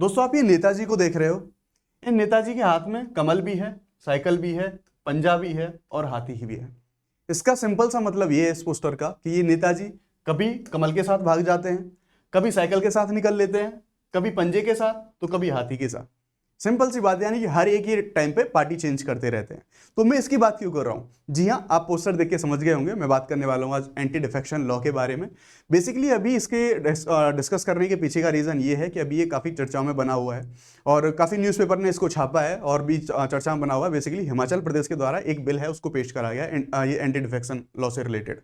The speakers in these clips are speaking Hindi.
दोस्तों आप ये नेताजी को देख रहे हो। इन नेताजी के हाथ में कमल भी है, साइकिल भी है, पंजा भी है और हाथी ही भी है। इसका सिंपल सा मतलब ये है इस पोस्टर का कि ये नेताजी कभी कमल के साथ भाग जाते हैं, कभी साइकिल के साथ निकल लेते हैं, कभी पंजे के साथ तो कभी हाथी के साथ। सिंपल सी बात है, यानी कि हर एक ही टाइम पे पार्टी चेंज करते रहते हैं। तो मैं इसकी बात क्यों कर रहा हूं? जी हाँ, आप पोस्टर देख के समझ गए होंगे। मैं बात करने वाला हूं आज एंटी डिफेक्शन लॉ के बारे में। बेसिकली अभी इसके डिस्कस करने के पीछे का रीज़न ये है कि अभी ये काफ़ी चर्चाओं में बना हुआ है और काफ़ी न्यूज़पेपर ने इसको छापा है और भी चर्चा में बना हुआ है। बेसिकली हिमाचल प्रदेश के द्वारा एक बिल है, उसको पेश करा गया ये एंटी डिफेक्शन लॉ से रिलेटेड।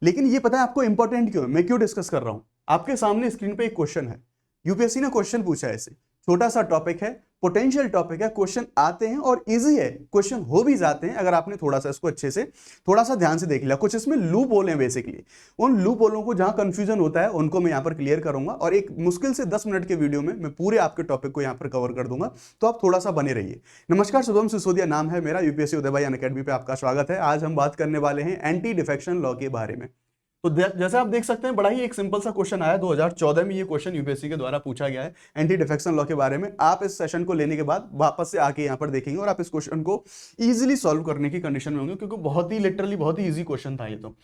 लेकिन ये पता है आपको इंपॉर्टेंट क्यों है, मैं क्यों डिस्कस कर रहा हूं? आपके सामने स्क्रीन पे एक क्वेश्चन है, यूपीएससी ने क्वेश्चन पूछा है। इसे छोटा सा टॉपिक है, पोटेंशियल टॉपिक है, क्वेश्चन आते हैं और इजी है, क्वेश्चन हो भी जाते हैं अगर आपने थोड़ा सा इसको अच्छे से थोड़ा सा ध्यान से देख लिया। कुछ इसमें लूप होल हैं बेसिकली। उन लूप होलों को जहां कंफ्यूजन होता है उनको मैं यहां पर क्लियर करूंगा और एक मुश्किल से 10 मिनट के वीडियो में मैं पूरे आपके टॉपिक को यहां पर कवर कर दूंगा, तो आप थोड़ा सा बने रहिए। नमस्कार, शुभम सिसोदिया नाम है मेरा, यूपीएससी उदय भाई अनअकैडमी पे आपका स्वागत है। आज हम बात करने वाले हैं एंटी डिफेक्शन लॉ के बारे में। तो जैसे आप देख सकते हैं, बड़ा ही एक सिंपल सा क्वेश्चन आया 2014 में। ये क्वेश्चन यूपीएससी के द्वारा पूछा गया है एंटी डिफेक्शन लॉ के बारे में। आप इस सेशन को लेने के बाद वापस से आके यहाँ पर देखेंगे और आप इस क्वेश्चन को इजीली सॉल्व करने की कंडीशन में होंगे, क्योंकि बहुत ही लिटरली बहुत ही इजी क्वेश्चन था ये। तो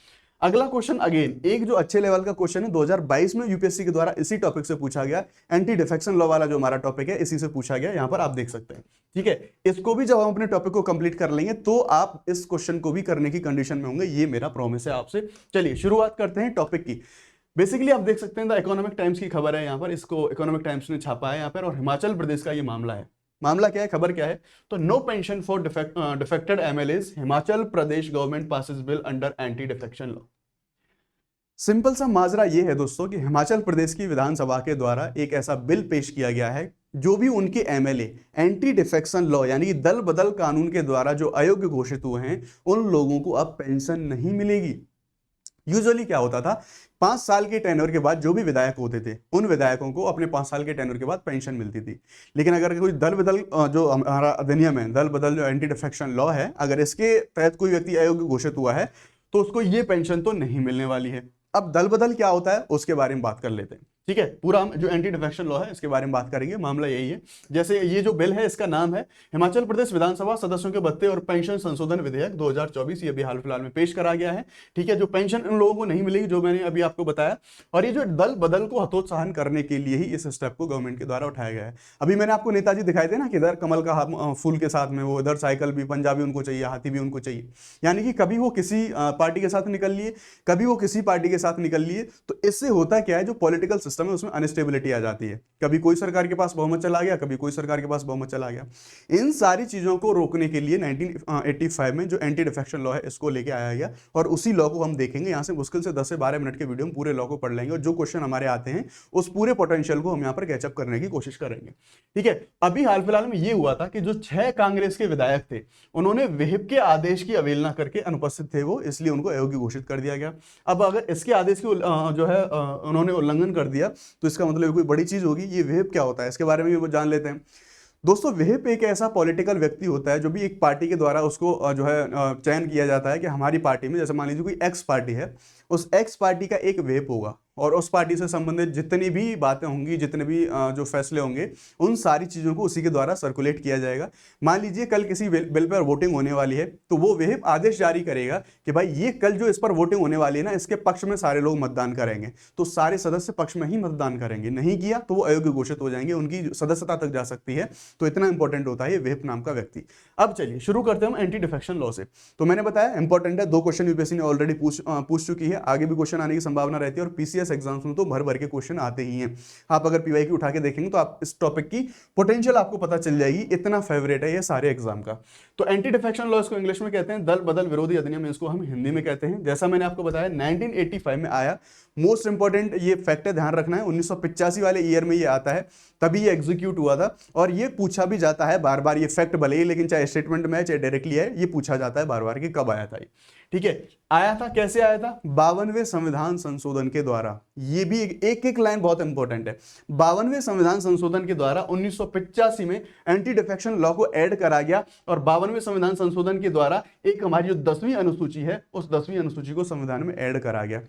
अगला क्वेश्चन अगेन एक जो अच्छे लेवल का क्वेश्चन है, 2022 में यूपीएससी के द्वारा इसी टॉपिक से पूछा गया। एंटी डिफेक्शन लॉ वाला जो हमारा टॉपिक है इसी से पूछा गया, यहां पर आप देख सकते हैं। ठीक है, इसको भी जब हम अपने टॉपिक को कंप्लीट कर लेंगे तो आप इस क्वेश्चन को भी करने की कंडीशन में होंगे, ये मेरा प्रॉमिस है आपसे। चलिए शुरुआत करते हैं टॉपिक की। बेसिकली आप देख सकते हैं द इकोनॉमिक टाइम्स की खबर है यहाँ पर, इसको इकोनॉमिक टाइम्स ने छापा है यहाँ पर और हिमाचल प्रदेश का ये मामला है। मामला क्या है, खबर क्या है? तो no pension for defected MLAs, Himachal Pradesh government passes bill under anti defection law. Simple सा माजरा ये है दोस्तों कि हिमाचल प्रदेश की विधानसभा के द्वारा एक ऐसा बिल पेश किया गया है, जो भी उनके एमएलए एंटी डिफेक्शन लॉ यानी कि दल बदल कानून के द्वारा जो अयोग्य घोषित हुए हैं, उन लोगों को अब पेंशन नहीं मिलेगी। यूजुअली क्या होता था, 5 साल के टेन्योर के बाद जो भी विधायक होते थे उन विधायकों को अपने 5 साल के टेन्योर के बाद पेंशन मिलती थी। लेकिन अगर कोई दल बदल जो हमारा अधिनियम है, दल बदल जो एंटी डिफेक्शन लॉ है, अगर इसके तहत कोई व्यक्ति अयोग्य घोषित हुआ है तो उसको ये पेंशन तो नहीं मिलने वाली है। अब दल बदल क्या होता है उसके बारे में बात कर लेते हैं। ठीक है, पूरा जो एंटी डिफेक्शन लॉ है इसके बारे में बात करेंगे। मामला यही है, जैसे ये जो बिल है इसका नाम है हिमाचल प्रदेश विधानसभा सदस्यों के भत्ते और पेंशन संशोधन विधेयक 2024, ये अभी हाल फिलहाल में पेश करा गया है। ठीक है, जो पेंशन उन लोगों को नहीं मिलेगी जो मैंने अभी आपको बताया, और ये जो दल बदल को हतोत्साहन करने के लिए ही इस स्टेप को गवर्नमेंट के द्वारा उठाया गया है। अभी मैंने आपको नेताजी दिखाए थे ना कि इधर कमल का फूल के साथ में वो, इधर साइकिल भी, पंजाबी उनको चाहिए, हाथी भी उनको चाहिए। यानी कि कभी वो किसी पार्टी के साथ निकल लिए, कभी वो किसी पार्टी के साथ निकल लिए। तो इससे होता क्या है, जो पॉलिटिकल सिस्टम है उसमें अनस्टेबिलिटी आ जाती है। कभी कोई सरकार के पास बहुमत चला गया, कभी कोई सरकार के पास बहुमत चला गया। इन सारी चीजों को रोकने के लिए 1985 में जो एंटी डिफेक्शन लॉ है इसको लेके आया गया और उसी लॉ को हम देखेंगे। यहां से मुश्किल से 10 से 12 मिनट के वीडियो में पूरे लॉ को पढ़ लेंगे और जो क्वेश्चन हमारे आते हैं उस पूरे पोटेंशियल को हम यहां पर कैचअप करने की कोशिश करेंगे। ठीक है, अभी हाल फिलहाल में यह हुआ था कि जो 6 कांग्रेस के विधायक थे उन्होंने विहिप के आदेश की अवहेलना करके अनुपस्थित थे वो, इसलिए उनको अयोग्य घोषित कर दिया गया। अब अगर इसके आदेश की जो है उन्होंने उल्लंघन कर दिया तो इसका मतलब कोई बड़ी चीज होगी। ये विहिप क्या होता है इसके बारे में भी वो जान लेते हैं। दोस्तों विहिप एक ऐसा पॉलिटिकल व्यक्ति होता है जो भी एक पार्टी के द्वारा उसको जो है चयन किया जाता है कि हमारी पार्टी में, जैसे मान लीजिए कोई एक्स पार्टी है, उस एक्स पार्टी का एक विहिप होगा और उस पार्टी से संबंधित जितनी भी बातें होंगी, जितने भी जो फैसले होंगे, उन सारी चीज़ों को उसी के द्वारा सर्कुलेट किया जाएगा। मान लीजिए कल किसी बिल पर वोटिंग होने वाली है तो वो विहिप आदेश जारी करेगा कि भाई ये कल जो इस पर वोटिंग होने वाली है ना, इसके पक्ष में सारे लोग मतदान करेंगे, तो सारे सदस्य पक्ष में ही मतदान करेंगे। नहीं किया तो वो अयोग्य घोषित हो जाएंगे, उनकी सदस्यता तक जा सकती है। तो इतना इंपॉर्टेंट होता है ये विहिप नाम का व्यक्ति। अब चलिए शुरू करते हैं हम एंटी डिफेक्शन लॉ से। तो मैंने बताया इंपॉर्टेंट है, 2 क्वेश्चन यूपीएससी ने ऑलरेडी पूछ चुकी है, आगे भी क्वेश्चन आने की संभावना रहती है और पीसीएस एग्जाम्स में तो भर भर के क्वेश्चन आते ही हैं। आप अगर पीवाई की उठा के देखेंगे तो आप इस टॉपिक की पोटेंशियल आपको पता चल जाएगी, इतना फेवरेट है ये सारे एग्जाम का। तो एंटी डिफेक्शन लॉ इसको इंग्लिश में कहते हैं, दल बदल विरोधी अधिनियम इसको हम हिंदी में कहते हैं। जैसा मैंने आपको बताया 1985 में आया। मोस्ट इंपॉर्टेंट ये फैक्ट है, ध्यान रखना है, 1985 वाले ईयर में ये आता है, तभी ये एग्जीक्यूट हुआ था। और ये पूछा भी जाता है बार बार, ये फैक्ट भले ही, लेकिन चाहे स्टेटमेंट में है चाहे डायरेक्टली है, ये पूछा जाता है बार बार कि कब आया था ये। ठीक है, आया था, कैसे आया था? 52वें संविधान संशोधन के द्वारा। ये भी एक एक लाइन बहुत इंपॉर्टेंट है। 52वें संविधान संशोधन के द्वारा 1985 में एंटी डिफेक्शन लॉ को ऐड करा गया और 52वें संविधान संशोधन के द्वारा एक हमारी जो 10वीं अनुसूची है उस 10वीं अनुसूची को संविधान में ऐड करा गया।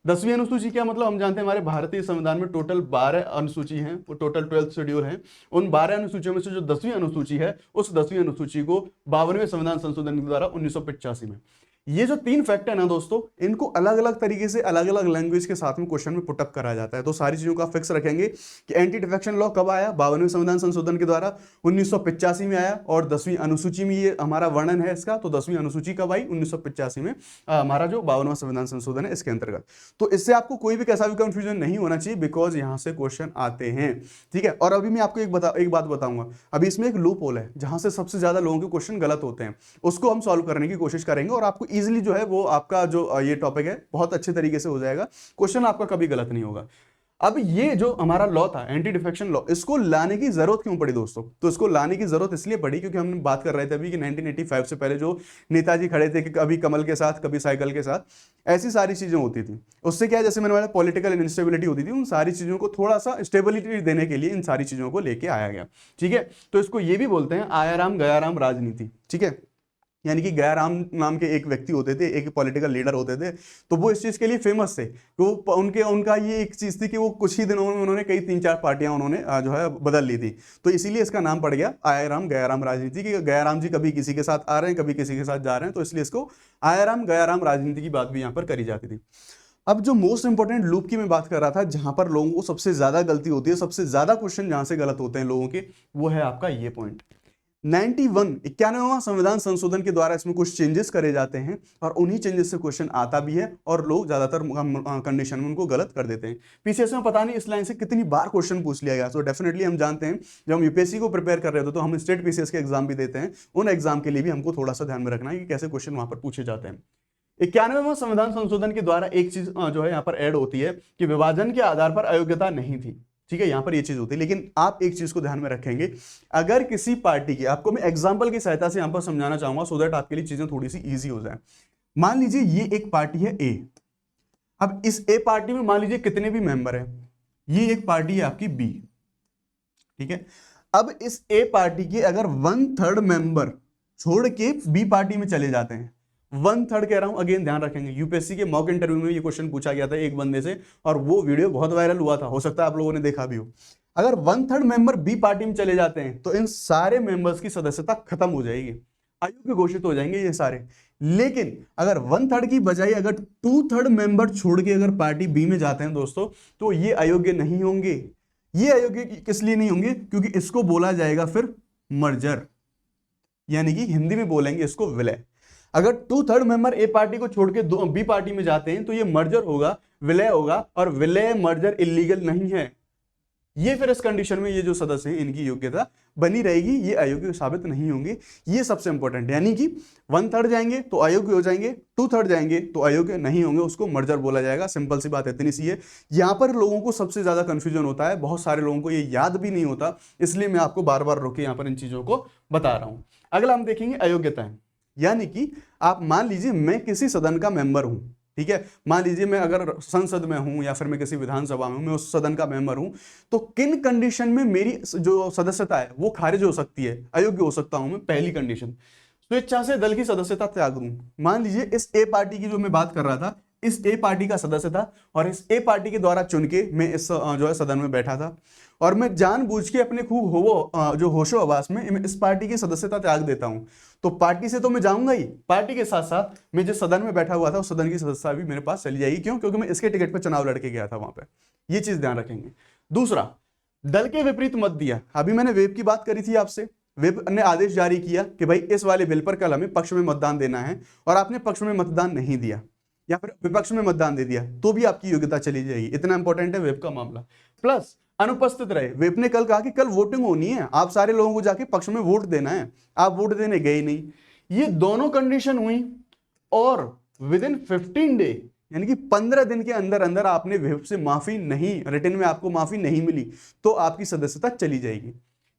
10वीं अनुसूची क्या मतलब, हम जानते हैं हमारे भारतीय संविधान में टोटल 12 अनुसूची हैं, वो टोटल 12th शेड्यूल है। उन 12 अनुसूचियों में से जो 10वीं अनुसूची है, उस 10वीं अनुसूची को 52वें संविधान संशोधन के द्वारा 1985 में, ये जो 3 फैक्ट है ना दोस्तों, इनको अलग अलग तरीके से अलग अलग लैंग्वेज के साथ में क्वेश्चन में पुटअप करा जाता है। तो सारी चीजों का फिक्स रखेंगे कि एंटी डिफेक्शन लॉ कब आया, 52वें संविधान संशोधन के द्वारा 1985 में आया, और 10वीं अनुसूची में ये हमारा वर्णन है इसका। तो 10वीं अनुसूची कब आई, 1985 में, हमारा जो 52वां संविधान संशोधन है इसके अंतर्गत। तो इससे आपको कोई भी कैसा भी कंफ्यूजन नहीं होना चाहिए, बिकॉज यहां से क्वेश्चन आते हैं, ठीक है। और अभी मैं आपको एक बात बताऊंगा, अभी इसमें एक लूप होल है जहां से सबसे ज्यादा लोगों के क्वेश्चन गलत होते हैं, उसको हम सॉल्व करने की कोशिश करेंगे, और आपको इजीली जो है वो आपका जो ये टॉपिक है बहुत अच्छे तरीके से हो जाएगा, क्वेश्चन आपका कभी गलत नहीं होगा। अब ये जो हमारा लॉ था एंटी डिफेक्शन लॉ, इसको लाने की जरूरत क्यों पड़ी दोस्तों? तो इसको लाने की जरूरत इसलिए पड़ी क्योंकि हमने बात कर रहे थे अभी कि 1985 से पहले जो नेताजी खड़े थे कि कभी कमल के साथ, कभी साइकिल के साथ, ऐसी सारी चीजें होती थी। उससे क्या है, जैसे मैंने बोला पॉलिटिकल इंस्टेबिलिटी होती थी, उन सारी चीजों को थोड़ा सा स्टेबिलिटी देने के लिए इन सारी चीजों को लेके आया गया, ठीक है। तो इसको ये भी बोलते हैं आया राम गया राम राजनीति, ठीक है। यानी कि गयाराम नाम के एक व्यक्ति होते थे, एक पॉलिटिकल लीडर होते थे, तो वो इस चीज के लिए फेमस थे। तो उनका ये एक चीज थी कि वो कुछ ही दिनों में उन्होंने कई 3-4 पार्टियां उन्होंने जो है बदल ली थी। तो इसीलिए इसका नाम पड़ गया आया राम गया राम राजनीति, कि गयाराम जी कभी किसी के साथ आ रहे हैं, कभी किसी के साथ जा रहे हैं, तो इसलिए इसको आया राम गया राम राजनीति की बात भी यहाँ पर करी जाती थी। अब जो मोस्ट इंपॉर्टेंट लूप की मैं बात कर रहा था, जहां पर लोगों को सबसे ज्यादा गलती होती है, सबसे ज्यादा क्वेश्चन जहां से गलत होते हैं लोगों के, वो है आपका ये पॉइंट 91वां संविधान संशोधन के द्वारा इसमें कुछ चेंजेस करे जाते हैं, और उन्हीं चेंजेस से क्वेश्चन आता भी है, और लोग ज्यादातर कंडीशन में उनको गलत कर देते हैं। पीसीएस में पता नहीं इस लाइन से कितनी बार क्वेश्चन पूछ लिया गया। तो डेफिनेटली हम जानते हैं जब हम यूपीएससी को प्रिपेयर कर रहे होते तो हम स्टेट पीसीएस के एग्जाम भी देते हैं, उन एग्जाम के लिए भी हमको थोड़ा सा ध्यान में रखना है कि कैसे क्वेश्चन वहां पर पूछे जाते हैं। 91वां संविधान संशोधन के द्वारा एक चीज जो है यहाँ पर ऐड होती है कि विभाजन के आधार पर अयोग्यता नहीं थी, ठीक है, यहां पर ये चीज होती है। लेकिन आप एक चीज को ध्यान में रखेंगे, अगर किसी पार्टी की, आपको मैं एग्जांपल की सहायता से यहां पर समझाना चाहूंगा सो दैट आपके लिए चीजें थोड़ी सी इजी हो जाए। मान लीजिए ये एक पार्टी है ए, अब इस ए पार्टी में मान लीजिए कितने भी मेंबर हैं, ये एक पार्टी है आपकी बी, ठीक है। अब इस ए पार्टी के अगर 1/3 मेंबर छोड़ के बी पार्टी में चले जाते हैं, 1/3 कह रहा हूं, अगेन ध्यान रखेंगे, यूपीएससी के मॉक इंटरव्यू में ये क्वेश्चन पूछा गया था एक बंदे से, और वो वीडियो बहुत वायरल हुआ था, हो सकता है आप लोगों ने देखा भी हो। अगर 1/3 मेंबर बी पार्टी में चले जाते हैं तो इन सारे मेंबर्स की सदस्यता खत्म हो जाएगी, अयोग्य घोषित हो जाएंगे ये सारे। लेकिन अगर 1/3 की बजाय अगर 2/3 मेंबर छोड़ के अगर पार्टी बी में जाते हैं दोस्तों, तो ये अयोग्य नहीं होंगे। ये अयोग्य किस लिए नहीं होंगे? क्योंकि इसको बोला जाएगा फिर मर्जर, यानी कि हिंदी में बोलेंगे इसको विलय। अगर 2/3 मेंबर ए पार्टी को छोड़ के बी पार्टी में जाते हैं तो ये मर्जर होगा, विलय होगा, और विलय मर्जर इलीगल नहीं है। ये फिर इस कंडीशन में ये जो सदस्य हैं इनकी योग्यता बनी रहेगी, ये अयोग्य साबित नहीं होंगे। ये सबसे इंपॉर्टेंट, यानी कि 1/3 जाएंगे तो अयोग्य हो जाएंगे, 2/3 जाएंगे तो अयोग्य नहीं होंगे, उसको मर्जर बोला जाएगा। सिंपल सी बात इतनी सी है। यहां पर लोगों को सबसे ज्यादा कंफ्यूजन होता है, बहुत सारे लोगों को ये याद भी नहीं होता, इसलिए मैं आपको बार बार रोके यहां पर इन चीजों को बता रहा हूं। अगला हम देखेंगे अयोग्यताएं, यानी कि आप मान लीजिए मैं किसी सदन का मेंबर हूं, ठीक है, मान लीजिए मैं अगर संसद में हूं या फिर मैं किसी विधानसभा में हूं, मैं उस सदन का मेंबर हूं, तो किन कंडीशन में मेरी जो सदस्यता है वो खारिज हो सकती है, अयोग्य हो सकता हूं मैं? पहली कंडीशन, स्वेच्छा से दल की सदस्यता त्याग दूं। मान लीजिए इस ए पार्टी की जो मैं बात कर रहा था, इस ए पार्टी का सदस्य था, और इस ए पार्टी के द्वारा चुन के मैं इस जो है सदन में बैठा था, और मैं जानबूझ के अपने खूब जो होशो आवास में इस पार्टी की सदस्यता त्याग देता हूं, तो पार्टी से तो मैं जाऊंगा ही, पार्टी के साथ साथ मैं जिस सदन में बैठा हुआ था उस सदन की सदस्यता भी मेरे पास चली जाएगी। क्यों? क्योंकि मैं इसके टिकट पर चुनाव लड़के गया था वहां पे। ये चीज ध्यान रखेंगे। दूसरा, दल के विपरीत मत दिया। अभी मैंने वेब की बात करी थी आपसे, वेब ने आदेश जारी किया कि भाई इस वाले बिल पर कल हमें पक्ष में मतदान देना है, और आपने पक्ष में मतदान नहीं दिया या फिर विपक्ष में मतदान दे दिया, तो भी आपकी योग्यता चली जाएगी। इतना इंपॉर्टेंट है वेब का मामला। प्लस अनुपस्थित रहे, वेब ने कल कहा कि कल वोटिंग होनी है, आप सारे लोगों को जाके पक्ष में वोट देना है, आप वोट देने गए नहीं। ये दोनों कंडीशन हुई, और विद इन 15 डे यानी कि 15 दिन के अंदर अंदर आपने वेब से माफी नहीं, रिटर्न में आपको माफी नहीं मिली, तो आपकी सदस्यता चली जाएगी।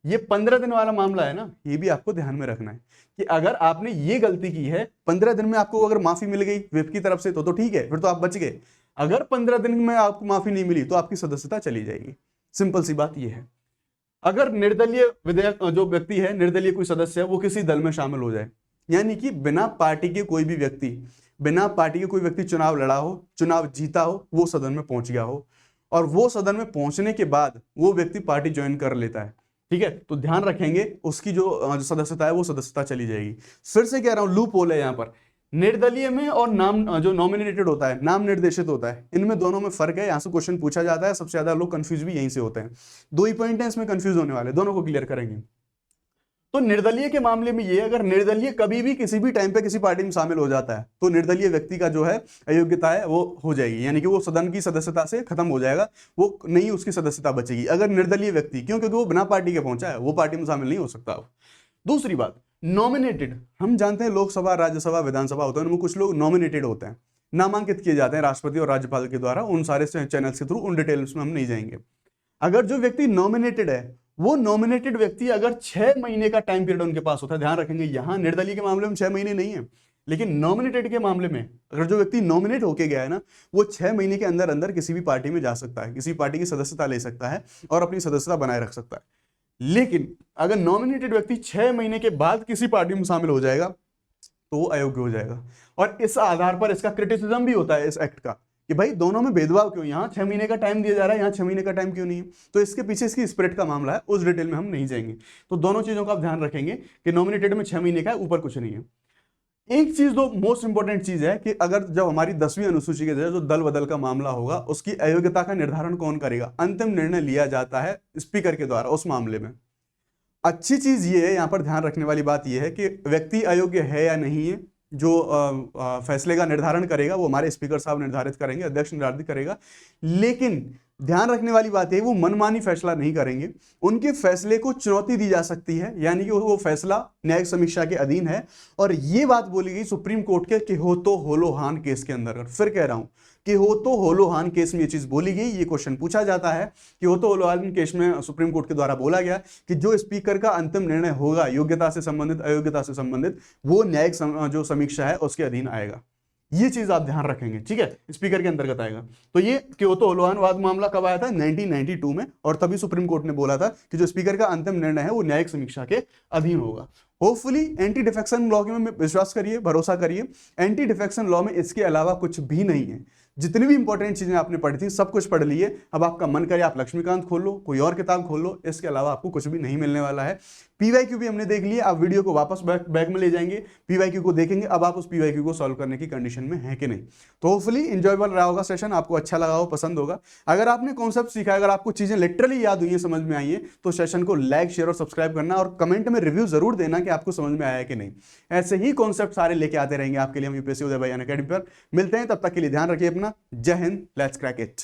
ये 15 दिन वाला मामला है ना, ये भी आपको ध्यान में रखना है कि अगर आपने ये गलती की है, 15 दिन में आपको अगर माफी मिल गई वेब की तरफ से तो ठीक है, फिर तो आप बच गए। अगर 15 दिन में आपको माफी नहीं मिली तो आपकी सदस्यता चली जाएगी। सिंपल सी बात ये है। अगर निर्दलीय विधेयक जो व्यक्ति है, निर्दलीय कोई सदस्य है, वो किसी दल में शामिल हो जाए, यानी कि बिना पार्टी के कोई भी व्यक्ति बिना पार्टी के कोई व्यक्ति चुनाव लड़ा हो, चुनाव जीता हो, वो सदन में पहुंच गया हो, और वो सदन में पहुंचने के बाद वो व्यक्ति पार्टी ज्वाइन कर लेता है, ठीक है, तो ध्यान रखेंगे उसकी जो सदस्यता है वो सदस्यता चली जाएगी। फिर से कह रहा हूं, लूप होल है यहाँ पर। निर्दलीय में और नाम जो नॉमिनेटेड होता है, नाम निर्देशित होता है, इनमें दोनों में फर्क है। यहाँ से क्वेश्चन पूछा जाता है, सबसे ज्यादा लोग कंफ्यूज भी यहीं से होते हैं। 2 ही पॉइंट है इसमें कंफ्यूज होने वाले, दोनों को क्लियर करेंगे। तो निर्दलीय के मामले में ये, अगर निर्दलीय कभी भी किसी भी टाइम पे किसी पार्टी में शामिल हो जाता है तो निर्दलीय व्यक्ति का जो है अयोग्यता है वो हो जाएगी, यानी कि वो सदन की सदस्यता से खत्म हो जाएगा, वो नहीं उसकी सदस्यता बचेगी अगर निर्दलीय व्यक्ति, क्यों? क्योंकि वो बिना पार्टी के पहुंचा है, वो पार्टी में शामिल नहीं हो सकता। अब दूसरी बात, नॉमिनेटेड, हम जानते हैं लोकसभा, राज्यसभा, विधानसभा होते हैं, उनमें कुछ लोग नॉमिनेटेड होते हैं, नामांकित किए जाते हैं राष्ट्रपति और राज्यपाल के द्वारा, उन सारे चैनल्स के थ्रू, उन डिटेल्स में हम नहीं जाएंगे। अगर जो व्यक्ति नॉमिनेटेड है, वो नॉमिनेटेड व्यक्ति अगर 6 महीने का टाइम पीरियड उनके पास होता है, ध्यान रखेंगे यहां निर्दलीय के मामले में 6 महीने नहीं है, लेकिन नॉमिनेटेड के मामले में अगर जो व्यक्ति नॉमिनेट होके गया है ना, वो 6 महीने के अंदर अंदर किसी भी पार्टी में जा सकता है, किसी पार्टी की सदस्यता ले सकता है और अपनी सदस्यता बनाए रख सकता है। लेकिन अगर नॉमिनेटेड व्यक्ति 6 महीने के बाद किसी पार्टी में शामिल हो जाएगा तो वो अयोग्य हो जाएगा, और इस आधार पर इसका क्रिटिसिज्म भी होता है इस एक्ट का कि भाई दोनों में भेदभाव क्यों, यहाँ 6 महीने का टाइम दिया जा रहा है, यहाँ 6 महीने का टाइम क्यों नहीं है। तो इसके पीछे इसकी स्पिरिट का मामला है, उस डिटेल में हम नहीं जाएंगे। तो दोनों चीजों का आप ध्यान रखेंगे कि नॉमिनेटेड में 6 महीने का है, ऊपर कुछ नहीं है। एक चीज दो मोस्ट इंपॉर्टेंट चीज है कि अगर जब हमारी 10वीं अनुसूची के जो दल बदल का मामला होगा, उसकी अयोग्यता का निर्धारण कौन करेगा? अंतिम निर्णय लिया जाता है स्पीकर के द्वारा उस मामले में। अच्छी चीज ये है, यहाँ पर ध्यान रखने वाली बात यह है कि व्यक्ति अयोग्य है या नहीं है, जो फैसले का निर्धारण करेगा वो हमारे स्पीकर साहब निर्धारित करेंगे, अध्यक्ष निर्धारित करेगा। लेकिन ध्यान रखने वाली बात है, वो मनमानी फैसला नहीं करेंगे, उनके फैसले को चुनौती दी जा सकती है, यानी कि वो फैसला न्यायिक समीक्षा के अधीन है। और ये बात बोली गई सुप्रीम कोर्ट के कि हो तो होलो हान केस के अंदर, फिर कह रहा हूं कि हो तो होलो हान केस में ये चीज बोली गई। ये क्वेश्चन पूछा जाता है कि हो तो होलो हान केस में सुप्रीम कोर्ट के द्वारा बोला गया कि जो स्पीकर का अंतिम निर्णय होगा योग्यता से संबंधित, अयोग्यता से संबंधित, वो न्यायिक जो समीक्षा है उसके अधीन आएगा। ये चीज आप ध्यान रखेंगे, ठीक है, स्पीकर के अंतर्गत आएगा। तो ये क्योतो होलोहान वाद मामला कब आया था? 1992 में, और तभी सुप्रीम कोर्ट ने बोला था कि जो स्पीकर का अंतिम निर्णय है वो न्यायिक समीक्षा के अधीन होगा। होपफुली एंटी डिफेक्शन लॉ में विश्वास करिए, भरोसा करिए, एंटी डिफेक्शन लॉ में इसके अलावा कुछ भी नहीं है। जितनी भी इंपॉर्टेंट चीजें आपने पढ़ी थी सब कुछ पढ़ लिए। अब आपका मन करे आप लक्ष्मीकांत खोल लो, कोई और किताब खोल लो, इसके अलावा आपको कुछ भी नहीं मिलने वाला है। पीवाईक्यू भी हमने देख लिया, आप वीडियो को वापस बैक में ले जाएंगे, पीवाईक्यू को देखेंगे, अब आप उस पीवाईक्यू को सॉल्व करने की कंडीशन में है कि नहीं। तो होपफुली इंजॉयबल रहा होगा सेशन, आपको अच्छा लगा हो, पसंद होगा। अगर आपने कॉन्सेप्ट सीखा, अगर आपको चीजें लिटरली याद हुई है, समझ में आई है, तो सेशन को लाइक, शेयर और सब्सक्राइब करना, और कमेंट में रिव्यू जरूर देना कि आपको समझ में आया है कि नहीं। ऐसे ही कॉन्सेप्ट सारे लेके आते रहेंगे आपके लिए हम यूपीएससी उदय भाई अनअकैडमी पर। मिलते हैं, तब तक के लिए ध्यान रखिए अपना। जय हिंद, लेट्स क्रैक इट।